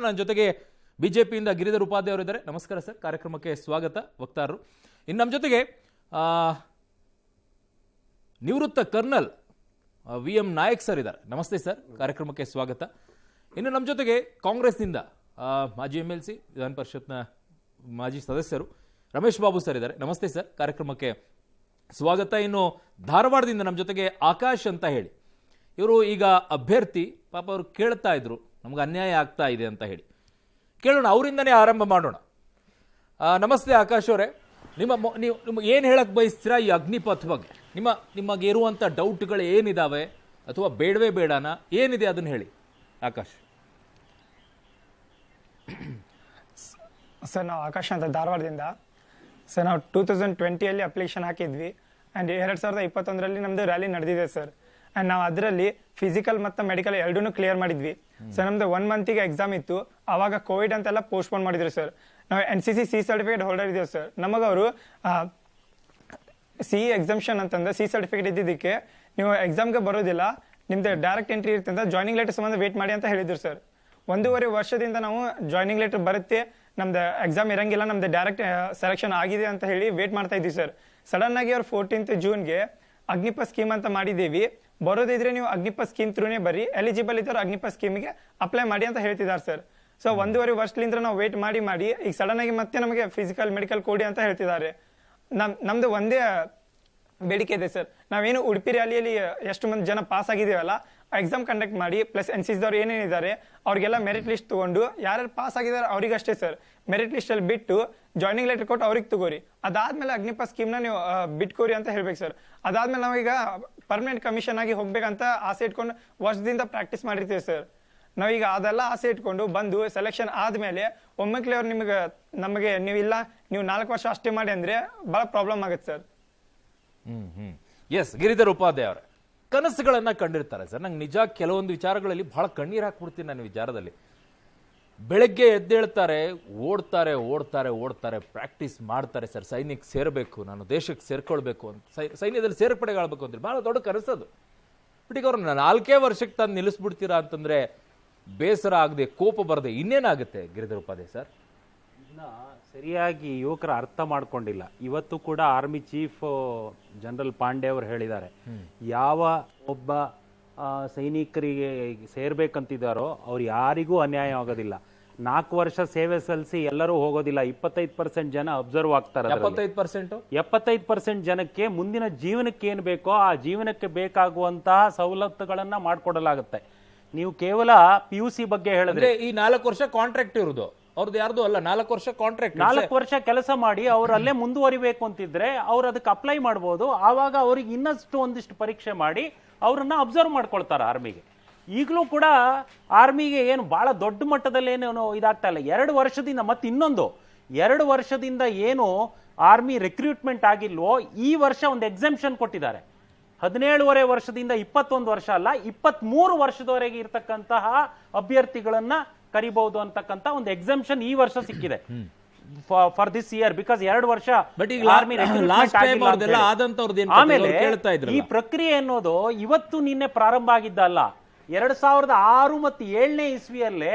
ನನ್ನ ಜೊತೆಗೆ ಬಿಜೆಪಿಯಿಂದ ಗಿರಿಧರ್ ಉಪಾಧ್ಯಾಯ ಅವರು ಇದ್ದಾರೆ. ನಮಸ್ಕಾರ ಸರ್, ಕಾರ್ಯಕ್ರಮಕ್ಕೆ ಸ್ವಾಗತ. ವಕ್ತಾರರು ಇನ್ನು ನಮ್ಮ ಜೊತೆಗೆ ನಿವೃತ್ತ ಕರ್ನಲ್ VM ನಾಯಕ್ ಸರ್ ಇದ್ದಾರೆ. ನಮಸ್ತೆ ಸರ್, ಕಾರ್ಯಕ್ರಮಕ್ಕೆ ಸ್ವಾಗತ. ಇನ್ನು ನಮ್ಮ ಜೊತೆಗೆ ಕಾಂಗ್ರೆಸ್ನಿಂದ ಮಾಜಿ MLC, ವಿಧಾನ ಪರಿಷತ್ನ ಮಾಜಿ ಸದಸ್ಯರು ರಮೇಶ್ ಬಾಬು ಸರ್ ಇದ್ದಾರೆ. ನಮಸ್ತೆ ಸರ್, ಕಾರ್ಯಕ್ರಮಕ್ಕೆ ಸ್ವಾಗತ. ಇನ್ನು ಧಾರವಾಡದಿಂದ ನಮ್ಮ ಜೊತೆಗೆ ಆಕಾಶ್ ಅಂತ ಹೇಳಿ, ಇವರು ಈಗ ಅಭ್ಯರ್ಥಿ. ಪಾಪ ಅವರು ಕೇಳ್ತಾ ಇದ್ರು ನಮ್ಗೆ ಅನ್ಯಾಯ ಆಗ್ತಾ ಇದೆ ಅಂತ ಹೇಳಿ. ಕೇಳೋಣ, ಅವರಿಂದನೇ ಆರಂಭ ಮಾಡೋಣ. ನಮಸ್ತೆ ಆಕಾಶ್ ಅವರೇ, ನೀವು ಏನು ಹೇಳಕ್ ಬಯಸ್ತೀರಾ ಈ ಅಗ್ನಿಪಥ್ ಬಗ್ಗೆ? ನಿಮಗೆ ಇರುವಂಥ ಡೌಟ್ಗಳು ಏನಿದಾವೆ, ಅಥವಾ ಬೇಡವೇ ಬೇಡನಾ, ಏನಿದೆ ಅದನ್ನು ಹೇಳಿ ಆಕಾಶ್. ಸರ್, ನಾವು ಆಕಾಶ್ ಅಂತ ಧಾರವಾಡದಿಂದ. ಸರ್, ನಾವು 2020 ಅಪ್ಲಿಕೇಶನ್ ಹಾಕಿದ್ವಿ ಆ್ಯಂಡ್ 2021 ನಮ್ಮದು ರ್ಯಾಲಿ ನಡೆದಿದೆ ಸರ್. ಆ್ಯಂಡ್ ನಾವು ಅದರಲ್ಲಿ ಫಿಸಿಕಲ್ ಮತ್ತು ಮೆಡಿಕಲ್ ಎರಡೂ ಕ್ಲಿಯರ್ ಮಾಡಿದ್ವಿ ಸರ್. ನಮ್ದು 1 ಮಂತಿಗೆ ಎಕ್ಸಾಮ್ ಇತ್ತು, ಆವಾಗ ಕೋವಿಡ್ ಅಂತೆಲ್ಲ ಪೋಸ್ಟ್ಪೋನ್ ಮಾಡಿದ್ರು ಸರ್. ನಾವು NCC C ಸರ್ಟಿಫಿಕೇಟ್ ಹೋಲ್ಡರ್ ಇದ್ದೇವೆ ಸರ್. ನಮಗವರು CE ಎಕ್ಸಾಮ್ಷನ್ ಅಂತಂದ್ರೆ C ಸರ್ಟಿಫಿಕೇಟ್ ಇದ್ದಿದ್ದಕ್ಕೆ ನೀವು ಎಕ್ಸಾಮ್ಗೆ ಬರೋದಿಲ್ಲ, ನಿಮ್ದು ಡೈರೆಕ್ಟ್ ಎಂಟ್ರಿ ಇರುತ್ತೆ ಅಂತ ಜಾಯ್ನಿಂಗ್ ಲೆಟರ್ ಸಂಬಂಧ ವೇಟ್ ಮಾಡಿ ಅಂತ ಹೇಳಿದ್ರು ಸರ್. 1.5 ವರ್ಷದಿಂದ ನಾವು ಜಾಯ್ನಿಂಗ್ ಲೆಟರ್ ಬರುತ್ತೆ, ನಮ್ದು ಎಕ್ಸಾಮ್ ಇರಂಗಿಲ್ಲ, ನಮ್ದು ಡೈರೆಕ್ಟ್ ಸೆಲೆಕ್ಷನ್ ಆಗಿದೆ ಅಂತ ಹೇಳಿ ವೇಟ್ ಮಾಡ್ತಾ ಇದ್ವಿ ಸರ್. ಸಡನ್ ಆಗಿ ಅವ್ರು 14th ಜೂನ್ಗೆ ಅಗ್ನಿಪಥ್ ಸ್ಕೀಮ್ ಅಂತ ಮಾಡಿದ್ದೀವಿ, ಬರೋದಿದ್ರೆ ನೀವು ಅಗ್ನಿಪಥ್ ಸ್ಕೀಮ್ ಥ್ರೂನೇ ಬರ್ರಿ, ಎಲಿಜಿಬಲ್ ಇದ್ದವ್ರು ಅಗ್ನಿಪಥ್ ಸ್ಕೀಮಿಗೆ ಅಪ್ಲೈ ಮಾಡಿ ಅಂತ ಹೇಳ್ತಿದ್ದಾರೆ ಸರ್. ಸೊ 1.5 ವರ್ಷದಿಂದ ನಾವು ವೇಟ್ ಮಾಡಿ ಈಗ ಸಡನ್ ಆಗಿ ಮತ್ತೆ ನಮಗೆ ಫಿಸಿಕಲ್ ಮೆಡಿಕಲ್ ಕೊಡಿ ಅಂತ ಹೇಳ್ತಿದ್ದಾರೆ. ನಮ್ದು ಒಂದೇ ಬೇಡಿಕೆ ಇದೆ ಸರ್, ನಾವೇನು ಉಡುಪಿ ರ್ಯಾಲಿಯಲ್ಲಿ ಎಷ್ಟು ಮಂದಿ ಜನ ಪಾಸ್ ಆಗಿದೀವಲ್ಲ, ಎಕ್ಸಾಮ್ ಕಂಡಕ್ಟ್ ಮಾಡಿ, ಪ್ಲಸ್ NCCದವ್ರು ಏನೇನಿದ್ದಾರೆ ಅವ್ರಿಗೆಲ್ಲ ಮೆರಿಟ್ ಲಿಸ್ಟ್ ತಗೊಂಡು ಯಾರ್ಯಾರು ಪಾಸ್ ಆಗಿದ್ದಾರೆ ಅವ್ರಿಗಷ್ಟೇ ಸರ್ ಮೆರಿಟ್ ಲಿಸ್ಟ್ ಅಲ್ಲಿ ಬಿಟ್ಟು ಜಾಯ್ನಿಂಗ್ ಲೆಟರ್ ಕೊಟ್ಟು ಅವ್ರಿಗೆ ತಗೋರಿ. ಅದಾದ್ಮೇಲೆ ಅಗ್ನಿಪಥ್ ಸ್ಕೀಮ್ನ ನೀವು ಬಿಟ್ಕೋರಿ ಅಂತ ಹೇಳ್ಬೇಕು ಸರ್. ಅದಾದ್ಮೇಲೆ ನಾವೀಗ ಪರ್ಮನೆಂಟ್ ಕಮಿಷನ್ ಆಗಿ ಹೋಗ್ಬೇಕಂತ ಆಸೆ ಇಟ್ಕೊಂಡು ವರ್ಷದಿಂದ ಪ್ರಾಕ್ಟೀಸ್ ಮಾಡಿರ್ತೀವಿ ಸರ್. ನಾವೀಗ ಅದೆಲ್ಲ ಆಸೆ ಇಟ್ಕೊಂಡು ಬಂದು ಸೆಲೆಕ್ಷನ್ ಆದ್ಮೇಲೆ ಒಮ್ಮಕ್ಲೆ ಅವ್ರು ನಮಗೆ ನೀವು 4 ವರ್ಷ ಅಷ್ಟೇ ಮಾಡಿ ಅಂದ್ರೆ ಬಹಳ ಪ್ರಾಬ್ಲಮ್ ಆಗುತ್ತೆ ಸರ್. ಎಸ್, ಗಿರಿಧರ್ ಉಪಾಧ್ಯಾಯ ಅವರೇ, ಕನಸುಗಳನ್ನ ಕಂಡಿರ್ತಾರೆ ಸರ್. ನಂಗೆ ನಿಜ ಕೆಲವೊಂದು ವಿಚಾರಗಳಲ್ಲಿ ಬಹಳ ಕಣ್ಣೀರು ಹಾಕ್ಬಿಡ್ತೀನಿ ನನ್ನ ವಿಚಾರದಲ್ಲಿ. ಬೆಳಗ್ಗೆ ಎದ್ದೇಳ್ತಾರೆ, ಓಡ್ತಾರೆ, ಪ್ರಾಕ್ಟೀಸ್ ಮಾಡ್ತಾರೆ ಸರ್. ಸೈನ್ಯಕ್ಕೆ ಸೇರಬೇಕು, ನಾನು ದೇಶಕ್ಕೆ ಸೇರ್ಕೊಳ್ಬೇಕು ಅಂತ, ಸೈನ್ಯದಲ್ಲಿ ಸೇರ್ಪಡೆಗಾಗಬೇಕು ಅಂತ ಬಹಳ ದೊಡ್ಡ ಕನಸದು. ಬಟ್ ಈಗ ಅವ್ರನ್ನ 4 ವರ್ಷಕ್ಕೆ ತಂದು ನಿಲ್ಲಿಸ್ಬಿಡ್ತೀರಾ ಅಂತಂದ್ರೆ ಬೇಸರ ಆಗದೆ, ಕೋಪ ಬರದೆ ಇನ್ನೇನಾಗುತ್ತೆ ಗಿರಿಧರ್ ಉಪಾಧ್ಯಾಯ ಸರ್? ಸರಿಯಾಗಿ ಯುವಕರು ಅರ್ಥ ಮಾಡ್ಕೊಂಡಿಲ್ಲ. ಇವತ್ತು ಕೂಡ ಆರ್ಮಿ ಚೀಫ್ ಜನರಲ್ ಪಾಂಡೆ ಅವರು ಹೇಳಿದ್ದಾರೆ, ಯಾವ ಒಬ್ಬ ಸೈನಿಕರಿಗೆ ಸೇರ್ಬೇಕಂತಿದ್ದಾರೋ ಅವ್ರು ಯಾರಿಗೂ ಅನ್ಯಾಯ ಆಗೋದಿಲ್ಲ. 4 ವರ್ಷ ಸೇವೆ ಸಲ್ಲಿಸಿ ಎಲ್ಲರೂ ಹೋಗೋದಿಲ್ಲ. 25% ಜನ ಅಬ್ಸರ್ವ್ ಆಗ್ತಾರೆ. 75% ಜನಕ್ಕೆ ಮುಂದಿನ ಜೀವನಕ್ಕೆ ಏನ್ ಬೇಕೋ ಆ ಜೀವನಕ್ಕೆ ಬೇಕಾಗುವಂತಹ ಸವಲತ್ತುಗಳನ್ನ ಮಾಡ್ಕೊಡಲಾಗುತ್ತೆ. ನೀವು ಕೇವಲ PUC ಬಗ್ಗೆ ಹೇಳಿದ್ರೆ ಈ 4 ವರ್ಷ ಕಾಂಟ್ರಾಕ್ಟ್ ಇರುವುದು ಅವ್ರದ್ದು ಯಾರ್ದು ಅಲ್ಲ. 4 ವರ್ಷ ಕಾಂಟ್ರಾಕ್ಟ್, 4 ವರ್ಷ ಕೆಲಸ ಮಾಡಿ ಅವ್ರು ಅಲ್ಲೇ ಮುಂದುವರಿಬೇಕು ಅಂತಿದ್ರೆ ಅವ್ರು ಅದಕ್ಕೆ ಅಪ್ಲೈ ಮಾಡ್ಬೋದು. ಆವಾಗ ಅವ್ರಿಗೆ ಒಂದಿಷ್ಟು ಪರೀಕ್ಷೆ ಮಾಡಿ ಅವ್ರನ್ನ ಅಬ್ಸರ್ವ್ ಮಾಡ್ಕೊಳ್ತಾರೆ ಆರ್ಮಿಗೆ. ಈಗಲೂ ಕೂಡ ಆರ್ಮಿಗೆ ಏನು ಬಹಳ ದೊಡ್ಡ ಮಟ್ಟದಲ್ಲಿ ಏನು ಇದಾಗ್ತಾ ಇಲ್ಲ. 2 ವರ್ಷದಿಂದ ಮತ್ತೆ ಇನ್ನೊಂದು 2 ವರ್ಷದಿಂದ ಏನು ಆರ್ಮಿ ರಿಕ್ರೂಟ್ಮೆಂಟ್ ಆಗಿಲ್ವೋ, ಈ ವರ್ಷ ಒಂದು ಎಕ್ಸೆಂಪ್ಷನ್ ಕೊಟ್ಟಿದ್ದಾರೆ. 17.5 ವರ್ಷದಿಂದ 21 ವರ್ಷ ಅಲ್ಲ, 23 ವರ್ಷದವರೆಗೆ ಇರ್ತಕ್ಕಂತಹ ಅಭ್ಯರ್ಥಿಗಳನ್ನ ಕರಿಬಹುದು ಅಂತಕ್ಕಂತ ಒಂದು ಎಕ್ಸೆಂಪ್ಷನ್ ಈ ವರ್ಷ ಸಿಕ್ಕಿದೆ ಫಾರ್ ದಿಸ್ ಇಯರ್. ಬಿಕಾಸ್ 2 ವರ್ಷ ಆಮೇಲೆ ಈ ಪ್ರಕ್ರಿಯೆ ಅನ್ನೋದು ಇವತ್ತು ನಿನ್ನೆ ಪ್ರಾರಂಭ ಆಗಿದ್ದಲ್ಲ. 2006 ಮತ್ತು 7ನೇ ಇಸ್ವಿಯಲ್ಲೇ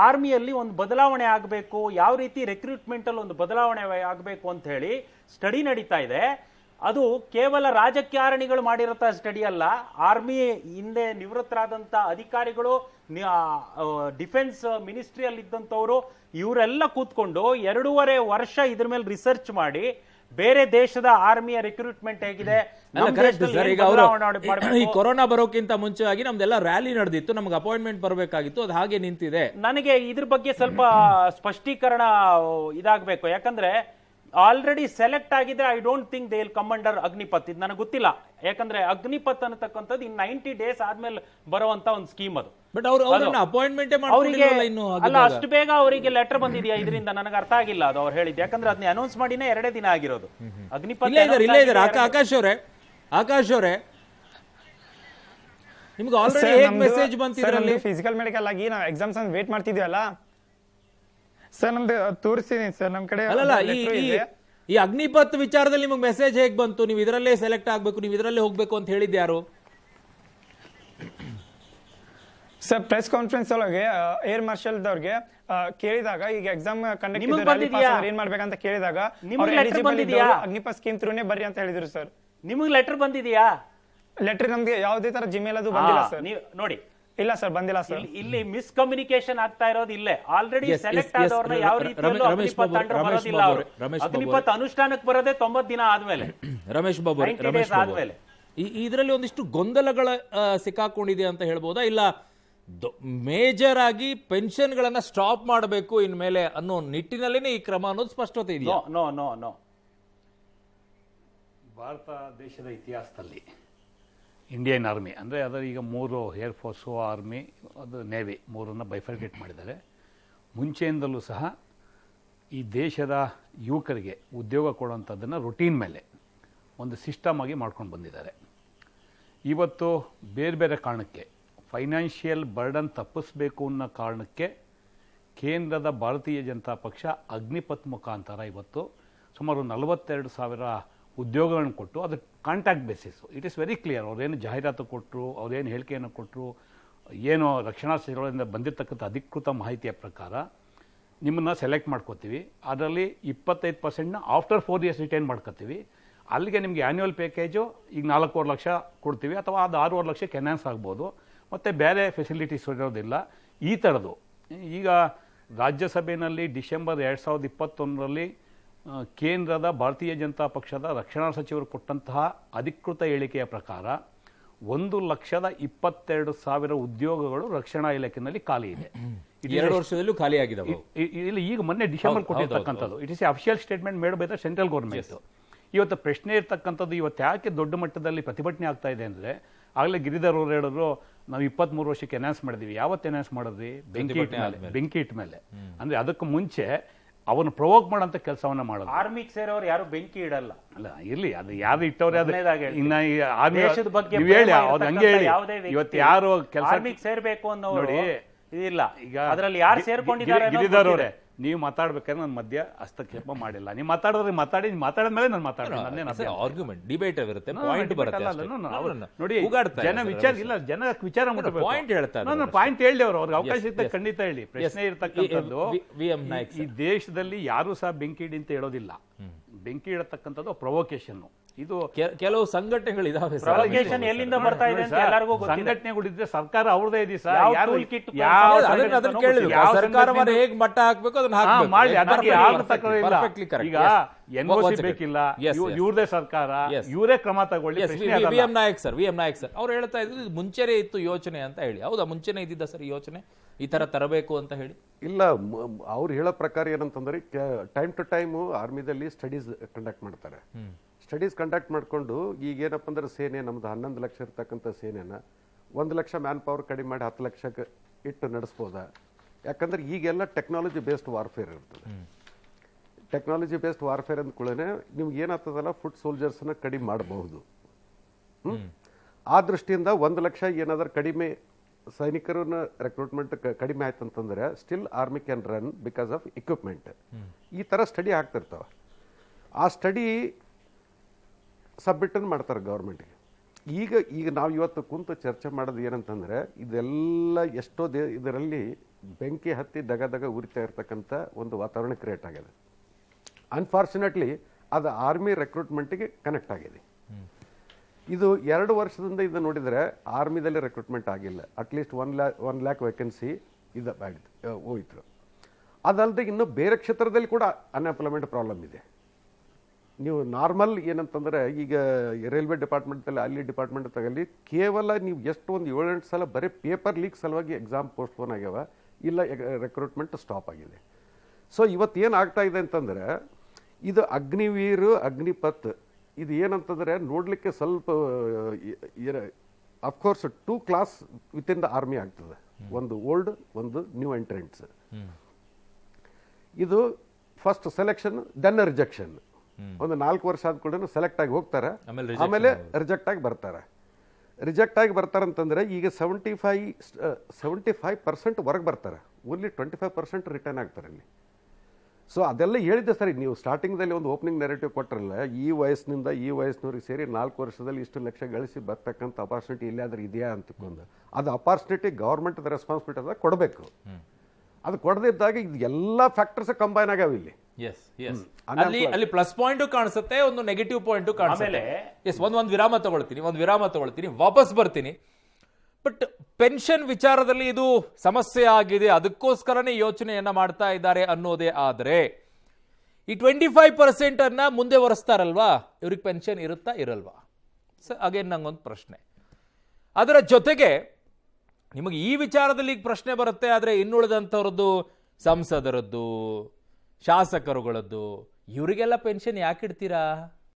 ಆರ್ಮಿಯಲ್ಲಿ ಒಂದು ಬದಲಾವಣೆ ಆಗಬೇಕು, ಯಾವ ರೀತಿ ರಿಕ್ರೂಟ್ಮೆಂಟ್ ಅಲ್ಲಿ ಒಂದು ಬದಲಾವಣೆ ಆಗಬೇಕು ಅಂತ ಹೇಳಿ ಸ್ಟಡಿ ನಡೀತಾ ಇದೆ. ಅದು ಕೇವಲ ರಾಜಕಾರಣಿಗಳು ಮಾಡಿರೋ ಸ್ಟಡಿ ಅಲ್ಲ. ಆರ್ಮಿ ಹಿಂದೆ ನಿವೃತ್ತರಾದಂತ ಅಧಿಕಾರಿಗಳು, ಡಿಫೆನ್ಸ್ ಮಿನಿಸ್ಟ್ರಿಯಲ್ಲಿ ಇದ್ದಂಥವ್ರು, ಇವರೆಲ್ಲ ಕೂತ್ಕೊಂಡು 2.5 ವರ್ಷ ಇದ್ರ ಮೇಲೆ ರಿಸರ್ಚ್ ಮಾಡಿ ಬೇರೆ ದೇಶದ ಆರ್ಮಿಯ ರಿಕ್ರೂಟ್ಮೆಂಟ್ ಹೇಗಿದೆ, ಈ ಕೊರೋನಾ ಬರೋಕ್ಕಿಂತ ಮುಂಚೆಯಾಗಿ ನಮ್ದೆಲ್ಲ ರ್ಯಾಲಿ ನಡೆದಿತ್ತು, ನಮ್ಗೆ ಅಪಾಯಿಂಟ್ಮೆಂಟ್ ಬರಬೇಕಾಗಿತ್ತು, ಅದು ಹಾಗೆ ನಿಂತಿದೆ. ನನಗೆ ಇದ್ರ ಬಗ್ಗೆ ಸ್ವಲ್ಪ ಸ್ಪಷ್ಟೀಕರಣ ಇದಾಗಬೇಕು. ಯಾಕಂದ್ರೆ ಆಲ್ರೆಡಿ ಸೆಲೆಕ್ಟ್ ಆಗಿದೆ. I don't think they will come under Agnipath. ಇದು ನನಗೆ ಗೊತ್ತಿಲ್ಲ, ಯಾಕಂದ್ರೆ ಅಗ್ನಿಪಥ್ ಅನ್ನತಕ್ಕಂಥದ್ದು ಇನ್ 90 days ಆದ್ಮೇಲೆ ಬರುವಂತ ಒಂದು ಸ್ಕೀಮ್ ಅದು. ಬಟ್ ಅಪಾಯಿಂಟ್ಮೆಂಟ್ ಅವರಿಗೆ ಅಲ್ಲ, ಅಷ್ಟು ಬೇಗ ಅವರಿಗೆ ಲೆಟರ್ ಬಂದಿದೆಯಾ ಇದರಿಂದ ನನಗೆ ಅರ್ಥ ಆಗಿಲ್ಲ ಅದು ಅವ್ರು ಹೇಳಿದ್ದು. ಯಾಕಂದ್ರೆ ಅದನ್ನ ಅನೌನ್ಸ್ ಮಾಡಿನೇ 2 ದಿನ ಆಗಿರೋದು. ಅಗ್ನಿಪಥ್ ಆಕಾಶ್ ಅವರೇ, ನಿಮ್ಗೆ ಆಲ್ರೆಡಿ ಮೆಸೇಜ್ ಬಂತಿದ್ರಲ್ಲಿ ಫಿಸಿಕಲ್ ಮೆಡಿಕಲ್ ಆಗಿ ನಾವು ಎಕ್ಸಾಮ್ಸ್ ಅನ್ನು ವೇಟ್ ಮಾಡ್ತಿದ್ವಲ್ಲ ಸರ್, ನಮ್ದು ತೋರಿಸ್ತೀನಿ ಸರ್ ನಮ್ ಕಡೆ. ಅಲ್ಲಲ್ಲ, ಈ ಅಗ್ನಿಪಥ್ ವಿಚಾರದಲ್ಲಿ ನಿಮಗೆ ಮೆಸೇಜ್ ಹೇಗೆ ಬಂತು? ನೀವು ಇದರಲ್ಲೇ ಸೆಲೆಕ್ಟ್ ಆಗ್ಬೇಕು, ನೀವು ಇದರಲ್ಲೇ ಹೋಗ್ಬೇಕು ಅಂತ ಹೇಳಿದ್ದು ಯಾರು ಸರ್? ಪ್ರೆಸ್ ಕಾನ್ಫರೆನ್ಸ್ ಒಳಗೆ ಏರ್ ಮಾರ್ಷಲ್ದವ್ರಿಗೆ ಕೇಳಿದಾಗ ಈಗ ಎಕ್ಸಾಮ್ ನಿಮಗ್ ಕಂಡಕ್ಟ್ ಬಂದಿದ್ಯಾ? ಏನ್ ಮಾಡ್ಬೇಕಂತ ಕೇಳಿದಾಗ ನಿಮಗ್ letter ಬಂದಿದ್ಯಾ? ಅಗ್ನಿಪಥ್ ಸ್ಕೀಮ್ ಥ್ರೂನೇ ಬರ್ರಿ ಅಂತ ಹೇಳಿದ್ರು ಸರ್. ನಿಮಗ್ ಲೆಟರ್ ಬಂದಿದೆಯಾ? ಲೆಟರ್ ನಮ್ಗೆ ಯಾವುದೇ ತರ ಜಿಮೇಲ್ ಅದು ಬಂದಿಲ್ಲ ಸರ್. ನೀವು ನೋಡಿ, ಇಲ್ಲ ಸರ್, ಬಂದಿಲ್ಲ ಸರ್. ಇಲ್ಲಿ ಮಿಸ್ಕಮ್ಯುನಿಕೇಶನ್ ಆಗ್ತಾ ಇರೋದು ಇಲ್ಲೇ. ಆಲ್ರೆಡಿ Yes, ಸೆಲೆಕ್ಟ್ yes, ಆದವ್ರನ್ನ ಯಾವ ರೀತಿಯಲ್ಲೂ ರಮೇಶ್ ಅಗ್ನಿಪಥ್ ಬಾಬು, ಅಂಡರ್ ರಮೇಶ್ ಬರೋದಿಲ್ಲ ಬಾಬು, ಅವರು. ರಮೇಶ್ ಬಾಬು ಅಗ್ನಿಪಥ್ ಅನುಷ್ಠಾನಕ್ಕೆ ಬರೋದೇ 90 ದಿನ ಆದ್ಮೇಲೆ, ರಮೇಶ್ ಬಾಬು 90 ರಮೇಶ್ days ಬಾಬು ಆದ್ಮೇಲೆ. ಇದರಲ್ಲಿ ಒಂದಿಷ್ಟು ಗೊಂದಲಗಳ ಸಿಕ್ಕಾಕೊಂಡಿದೆ ಅಂತ ಹೇಳ್ಬೋದಾ, ಇಲ್ಲ ಮೇಜರ್ ಆಗಿ ಪೆನ್ಷನ್ಗಳನ್ನ ಸ್ಟಾಪ್ ಮಾಡಬೇಕು ಇನ್ಮೇಲೆ ಅನ್ನೋ ನಿಟ್ಟಿನಲ್ಲಿನೇ ಈ ಕ್ರಮ ಅನ್ನೋದು ಸ್ಪಷ್ಟತೆ ಇದೆಯಾ? No no no. ಭಾರತ ದೇಶದ ಇತಿಹಾಸದಲ್ಲಿ ಇಂಡಿಯನ್ ಆರ್ಮಿ ಅಂದರೆ ಅದರ ಈಗ 3 ಏರ್ಫೋರ್ಸು, ಆರ್ಮಿ, ಅದು ನೇವಿ, 3 ಬೈಫರ್ಗೇಟ್ ಮಾಡಿದ್ದಾರೆ. ಮುಂಚೆಯಿಂದಲೂ ಸಹ ಈ ದೇಶದ ಯುವಕರಿಗೆ ಉದ್ಯೋಗ ಕೊಡುವಂಥದ್ದನ್ನು ರುಟೀನ್ ಮೇಲೆ ಒಂದು ಸಿಸ್ಟಮ್ ಆಗಿ ಮಾಡ್ಕೊಂಡು ಬಂದಿದ್ದಾರೆ. ಇವತ್ತು ಬೇರೆ ಬೇರೆ ಕಾರಣಕ್ಕೆ ಫೈನಾನ್ಷಿಯಲ್ ಬರ್ಡನ್ ತಪ್ಪಿಸಬೇಕು ಅನ್ನೋ ಕಾರಣಕ್ಕೆ ಕೇಂದ್ರದ ಭಾರತೀಯ ಜನತಾ ಪಕ್ಷ ಅಗ್ನಿಪಥ್ ಮುಖಾಂತರ ಇವತ್ತು ಸುಮಾರು 42,000 ಉದ್ಯೋಗಗಳನ್ನು ಕೊಟ್ಟು, ಅದು contact basis. It is very clear. ಅವ್ರೇನು ಜಾಹೀರಾತು ಕೊಟ್ಟರು, ಅವ್ರೇನು ಹೇಳಿಕೆಯನ್ನು ಕೊಟ್ಟರು, ಏನು ರಕ್ಷಣಾ ಸಚಿವರಿಂದ ಬಂದಿರತಕ್ಕಂಥ ಅಧಿಕೃತ ಮಾಹಿತಿಯ ಪ್ರಕಾರ ನಿಮ್ಮನ್ನು ಸೆಲೆಕ್ಟ್ ಮಾಡ್ಕೋತೀವಿ, ಅದರಲ್ಲಿ 25% ಆಫ್ಟರ್ 4 years ರಿಟೈನ್ ಮಾಡ್ಕೋತೀವಿ. ಅಲ್ಲಿಗೆ ನಿಮಗೆ ಆ್ಯನ್ಯುವಲ್ ಪ್ಯಾಕೇಜು ಈಗ 4.5 ಲಕ್ಷ ಕೊಡ್ತೀವಿ, ಅಥವಾ ಅದು 6.5 ಲಕ್ಷಕ್ಕೆ ಎನ್ಹಾನ್ಸ್ ಆಗ್ಬೋದು, ಮತ್ತು ಬೇರೆ ಫೆಸಿಲಿಟೀಸ್ ಇರೋದಿಲ್ಲ. ಈ ಥರದ್ದು ಈಗ ರಾಜ್ಯಸಭೆಯಲ್ಲಿ ಡಿಸೆಂಬರ್ 2021ರಲ್ಲಿ ಕೇಂದ್ರದ ಭಾರತೀಯ ಜನತಾ ಪಕ್ಷದ ರಕ್ಷಣಾ ಸಚಿವರು ಕೊಟ್ಟಂತಹ ಅಧಿಕೃತ ಹೇಳಿಕೆಯ ಪ್ರಕಾರ 1,22,000 ಉದ್ಯೋಗಗಳು ರಕ್ಷಣಾ ಇಲಾಖೆಯಲ್ಲಿ ಖಾಲಿ ಇದೆ. 2 ವರ್ಷದಲ್ಲೂ ಖಾಲಿ ಆಗಿದಾವೆ. ಇಲ್ಲಿ ಈಗ ಮೊನ್ನೆ ಡಿಸೆಂಬರ್ ಕೊಟ್ಟಿರ್ತಕ್ಕಂಥದ್ದು. It is official statement made by the central government. ಇವತ್ತು ಪ್ರಶ್ನೆ ಇರ್ತಕ್ಕಂಥದ್ದು, ಇವತ್ತು ಯಾಕೆ ದೊಡ್ಡ ಮಟ್ಟದಲ್ಲಿ ಪ್ರತಿಭಟನೆ ಆಗ್ತಾ ಇದೆ ಅಂದರೆ, ಆಗಲೇ ಗಿರಿಧರ್ ಅವರು ಹೇಳಿದ್ರು ನಾವು 23 ವರ್ಷಕ್ಕೆ ಎನ್ಹಾನ್ಸ್ ಮಾಡಿದ್ವಿ. ಯಾವತ್ತು ಎನ್ಹಾನ್ಸ್ ಮಾಡಿದ್ವಿ? ಬೆಂಕಿ ಇಟ್ಟ ಮೇಲೆ. ಅಂದರೆ ಅದಕ್ಕೆ ಮುಂಚೆ ಅವನು ಪ್ರವೋಕ್ ಮಾಡೋಂಥ ಕೆಲಸವನ್ನ ಮಾಡೋದು. ಆರ್ಮಿಗೆ ಸೇರೋರು ಯಾರು ಬೆಂಕಿ ಇಡಲ್ಲ. ಅಲ್ಲ, ಇರ್ಲಿ, ಅದು ಯಾರು ಇಟ್ಟವ್ರೆ, ಅದು ಇನ್ನ ದೇಶದ ಬಗ್ಗೆ ನೀವು ಹೇಳಿ, ಅವ್ರು ಹಂಗೆ ಹೇಳಿ. ಇವತ್ತು ಯಾರು ಕೆಲಸ ಆರ್ಮಿಗೆ ಸೇರ್ಬೇಕು ಅನ್ನೋ ನೋಡಿ, ಇದಿಲ್ಲ. ಈಗ ಅದರಲ್ಲಿ ಯಾರು ಸೇರ್ಕೊಂಡಿದ್ದಾರೆ ಗಿರಿಧರ್ ಅವರೇ, ನೀವು ಮಾತಾಡ್ಬೇಕಾದ್ರೆ ನನ್ನ ಮಧ್ಯ ಹಸ್ತಕ್ಷೇಪ ಮಾಡಿಲ್ಲ. ನೀವು ಮಾತಾಡಿದ್ರೆ ಮಾತಾಡಿ, ಮಾತಾಡಿದ್ಮೇಲೆ ನಾನು ಮಾತಾಡ್ತೀನಿ. ಆರ್ಗ್ಯುಮೆಂಟ್, ಡಿಬೇಟ್ ಇರುತ್ತೆ, ಪಾಯಿಂಟ್ ಬರುತ್ತೆ ಅಷ್ಟೇ. ನೋಡಿ, ಜನ ವಿಚಾರ ಇಲ್ಲ, ಜನ ವಿಚಾರ ಪಾಯಿಂಟ್ ಹೇಳ್ತಾರೆ. ನಾನು ಪಾಯಿಂಟ್ ಹೇಳಿ, ಅವ್ರಿಗೆ ಅವಕಾಶ ಇದ್ದಾಗ ಖಂಡಿತ ಹೇಳಿ. ಪ್ರಶ್ನೆ ಇರ್ತಕ್ಕಂಥದ್ದು, ಈ ದೇಶದಲ್ಲಿ ಯಾರು ಸಹ ಬೆಂಕಿ ಇಡಿ ಅಂತ ಹೇಳೋದಿಲ್ಲ. ಬೆಂಕಿ ಇಡತಕ್ಕಂಥದ್ದು ಪ್ರೊವೊಕೇಶನ್. ಇದು ಕೆಲವು ಸಂಘಟನೆಗಳು ಇದಾವೆ. ಪ್ರೊವೊಕೇಶನ್ ಎಲ್ಲಿಂದ ಬರ್ತಾ ಇದೆ ಅಂತ ಎಲ್ಲರಿಗೂ ಗೊತ್ತಿದೆ. ಸಂಘಟನೆಗಳಿದ್ರೆ ಸರ್ಕಾರ ಅವ್ರದೇ ಇದೆ ಸರ್. ಸರ್ಕಾರವನ್ನು ಹೇಗೆ ಮಟ್ಟ ಹಾಕ್ಬೇಕು ಅದನ್ನ ಮಾಡಿ, ಅದಕ್ಕೆ ಯಾರು ತಕರಾರು ಇಲ್ಲ. ಈಗ ಎನ್ಒಸಿ ಬೇಕಿಲ್ಲ, ಇವ್ರದೇ ಸರ್ಕಾರ, ಇವರೇ ಕ್ರಮ ತಗೊಳ್ಳಿ. ವಿ ಎಂ ನಾಯಕ್ ಸರ್ ಅವ್ರು ಹೇಳ್ತಾ ಇದ್ರು ಇದು ಮುಂಚೆನೆ ಇತ್ತು ಯೋಚನೆ ಅಂತ ಹೇಳಿ. ಹೌದಾ, ಮುಂಚೆನೆ ಇದ್ದಿದ್ದ ಸರ್ ಯೋಚನೆ ಈ ತರ ತರಬೇಕು ಅಂತ ಹೇಳಿ? ಇಲ್ಲ, ಅವ್ರು ಹೇಳೋ ಪ್ರಕಾರ ಏನಂತಂದ್ರೆ, ಟೈಮ್ ಟು ಟೈಮ್ ಆರ್ಮಿದಲ್ಲಿ ಸ್ಟಡೀಸ್ ಕಂಡಕ್ಟ್ ಮಾಡ್ತಾರೆ. ಸ್ಟಡೀಸ್ ಕಂಡಕ್ಟ್ ಮಾಡಿಕೊಂಡು ಈಗ ಏನಪ್ಪ ಅಂದ್ರೆ, ಸೇನೆ ನಮ್ದು 11 ಲಕ್ಷ ಇರ್ತಕ್ಕಂಥ ಸೇನೆನ 1 ಲಕ್ಷ ಮ್ಯಾನ್ ಪವರ್ ಕಡಿಮೆ ಮಾಡಿ 10 ಲಕ್ಷಕ್ಕೆ ಇಟ್ಟು ನಡೆಸ್ಬೋದಾ? ಯಾಕಂದ್ರೆ ಈಗೆಲ್ಲ ಟೆಕ್ನಾಲಜಿ ಬೇಸ್ಡ್ ವಾರ್ಫೇರ್ ಇರ್ತದೆ. ಟೆಕ್ನಾಲಜಿ ಬೇಸ್ಡ್ ವಾರ್ಫೇರ್ ಅಂದ್ಕೊಳ್ಳೆ ನಿಮ್ಗೆ ಏನಾಗ್ತದಲ್ಲ, ಫುಡ್ ಸೋಲ್ಜರ್ಸ್ನ ಕಡಿಮೆ ಮಾಡಬಹುದು. ಆ ದೃಷ್ಟಿಯಿಂದ 1 ಲಕ್ಷ ಏನಾದ್ರೂ ಕಡಿಮೆ ಸೈನಿಕರನ್ನ ರಿಕ್ರೂಟ್ಮೆಂಟ್ ಕಡಿಮೆ ಆಯ್ತು ಅಂತಂದ್ರೆ, still army can run because of equipment. ಈ ಥರ ಸ್ಟಡಿ ಆಗ್ತಿರ್ತಾವೆ. ಆ ಸ್ಟಡಿ ಸಬ್ಮಿಟನ್ ಮಾಡ್ತಾರೆ ಗೌರ್ಮೆಂಟ್ಗೆ. ಈಗ ನಾವು ಇವತ್ತು ಕುಂತು ಚರ್ಚೆ ಮಾಡೋದು ಏನಂತಂದ್ರೆ, ಇದೆಲ್ಲ ಎಷ್ಟೋ ಇದರಲ್ಲಿ ಬೆಂಕಿ ಹತ್ತಿ ದಗ ಉರಿತಾ ಇರ್ತಕ್ಕಂಥ ಒಂದು ವಾತಾವರಣ ಕ್ರಿಯೇಟ್ ಆಗಿದೆ. ಅನ್ಫಾರ್ಚುನೇಟ್ಲಿ ಅದು ಆರ್ಮಿ ರೆಕ್ರೂಟ್ಮೆಂಟ್ಗೆ ಕನೆಕ್ಟ್ ಆಗಿದೆ. ಇದು 2 ವರ್ಷದಿಂದ ಇದು ನೋಡಿದರೆ ಆರ್ಮಿದಲ್ಲಿ ರೆಕ್ರೂಟ್ಮೆಂಟ್ ಆಗಿಲ್ಲ. ಅಟ್ಲೀಸ್ಟ್ 1 ಲ್ಯಾಕ್ ವೇಕೆನ್ಸಿ ಹೋಯ್ತು. ಅದಲ್ಲದೆ ಇನ್ನು ಬೇರೆ ಕ್ಷೇತ್ರದಲ್ಲಿ ಕೂಡ ಅನ್ಎಂಪ್ಲಾಯ್ಮೆಂಟ್ ಪ್ರಾಬ್ಲಮ್ ಇದೆ. ನೀವು ನಾರ್ಮಲ್ ಏನಂತಂದ್ರೆ, ಈಗ ರೈಲ್ವೆ ಡಿಪಾರ್ಟ್ಮೆಂಟಲ್ಲಿ, ಅಲ್ಲಿ ಡಿಪಾರ್ಟ್ಮೆಂಟ್ ತಗಲಿ, ಕೇವಲ ನೀವು ಎಷ್ಟು ಒಂದು 7-8 ಸಲ ಬರೀ ಪೇಪರ್ ಲೀಕ್ ಸಲುವಾಗಿ ಎಕ್ಸಾಮ್ ಪೋಸ್ಟ್ಪೋನ್ ಆಗ್ಯಾವ, ಇಲ್ಲ ರೆಕ್ರೂಟ್ಮೆಂಟ್ ಸ್ಟಾಪ್ ಆಗಿದೆ. ಸೊ ಇವತ್ತು ಏನಾಗ್ತಾ ಇದೆ ಅಂತಂದ್ರೆ, ಇದು ಅಗ್ನಿವೀರ್, ಅಗ್ನಿಪಥ್ ಇದು ಏನಂತಂದ್ರೆ ನೋಡ್ಲಿಕ್ಕೆ ಸ್ವಲ್ಪ of course 2 class with in the army ಆಗ್ತದೆ. ಒಂದು ಓಲ್ಡ್, ಒಂದು ನ್ಯೂ ಎಂಟ್ರೆಂಟ್ಸ್. ಇದು ಫಸ್ಟ್ ಸೆಲೆಕ್ಷನ್, ದೆನ್ ರಿಜೆಕ್ಷನ್. ಒಂದು 4 ವರ್ಷ ಆದ ಕೂಡ ಸೆಲೆಕ್ಟ್ ಆಗಿ ಹೋಗ್ತಾರೆ, ಆಮೇಲೆ ರಿಜೆಕ್ಟ್ ಆಗಿ ಬರ್ತಾರೆ. ರಿಜೆಕ್ಟ್ ಆಗಿ ಬರ್ತಾರಂತಂದ್ರೆ ಈಗ 75% ಹೊರಗೆ ಬರ್ತಾರೆ, ಓನ್ಲಿ 25% ರಿಟರ್ನ್ ಆಗ್ತಾರೆ ಅಲ್ಲಿ. ಸೊ ಅದೆಲ್ಲ ಹೇಳಿದ್ದೆ ಸರಿ, ನೀವು ಸ್ಟಾರ್ಟಿಂಗ್ದಲ್ಲಿ ಒಂದು ಓಪನಿಂಗ್ ನೆರೇಟಿವ್ ಕೊಟ್ಟರಲ್ಲ, ಈ ವಯಸ್ಸಿನಿಂದ ಈ ವಯಸ್ಸಿನವ್ರಿಗೆ ಸೇರಿ 4 ವರ್ಷದಲ್ಲಿ ಇಷ್ಟು ಲಕ್ಷ ಗಳಿಸಿ ಬರ್ತಕ್ಕಂಥ ಅಪಾರ್ಚುನಿಟಿ ಇಲ್ಲಾದ್ರೆ ಇದೆಯಾ ಅಂತಕೊಂಡು, ಅದು ಅಪಾರ್ಚುನಿಟಿ ಗೌರ್ಮೆಂಟ್ ರೆಸ್ಪಾನ್ಸಿಬಿಲಿಟಿ ಅದ ಕೊಡಬೇಕು. ಅದು ಕೊಡದಿದ್ದಾಗ ಇದು ಎಲ್ಲ ಫ್ಯಾಕ್ಟರ್ಸ್ ಕಂಬೈನ್ ಆಗ್ಯಾವ ಇಲ್ಲಿ. ಎಸ್ ಎಸ್ ಅಲ್ಲಿ ಪ್ಲಸ್ ಪಾಯಿಂಟ್ ಕಾಣಿಸುತ್ತೆ, ಒಂದು ನೆಗೆಟಿವ್ ಪಾಯಿಂಟ್ ಕಾಣಿಸುತ್ತೆ. ಎಸ್ ಒಂದು ವಿರಾಮ ತಗೊಳ್ತೀನಿ, ವಾಪಸ್ ಬರ್ತೀನಿ. ಬಟ್ ಪೆನ್ಷನ್ ವಿಚಾರದಲ್ಲಿ ಇದು ಸಮಸ್ಯೆ ಆಗಿದೆ, ಅದಕ್ಕೋಸ್ಕರನೇ ಯೋಚನೆಯನ್ನ ಮಾಡ್ತಾ ಇದ್ದಾರೆ ಅನ್ನೋದೇ ಆದರೆ ಈ 25% ಅನ್ನ ಮುಂದೆ ಒರೆಸ್ತಾರಲ್ವಾ, ಇವ್ರಿಗೆ ಪೆನ್ಷನ್ ಇರುತ್ತಾ ಇರಲ್ವಾ? ಸೊ ಅಗೇನ್ ನಂಗೊಂದು ಪ್ರಶ್ನೆ. ಅದರ ಜೊತೆಗೆ ನಿಮಗೆ ಈ ವಿಚಾರದಲ್ಲಿ ಈಗ ಪ್ರಶ್ನೆ ಬರುತ್ತೆ, ಆದರೆ ಇನ್ನುಳಿದಂಥವ್ರದ್ದು, ಸಂಸದರದ್ದು, ಶಾಸಕರುಗಳದ್ದು, ಇವರಿಗೆಲ್ಲ ಪೆನ್ಷನ್ ಯಾಕೆ ಇಡ್ತೀರಾ?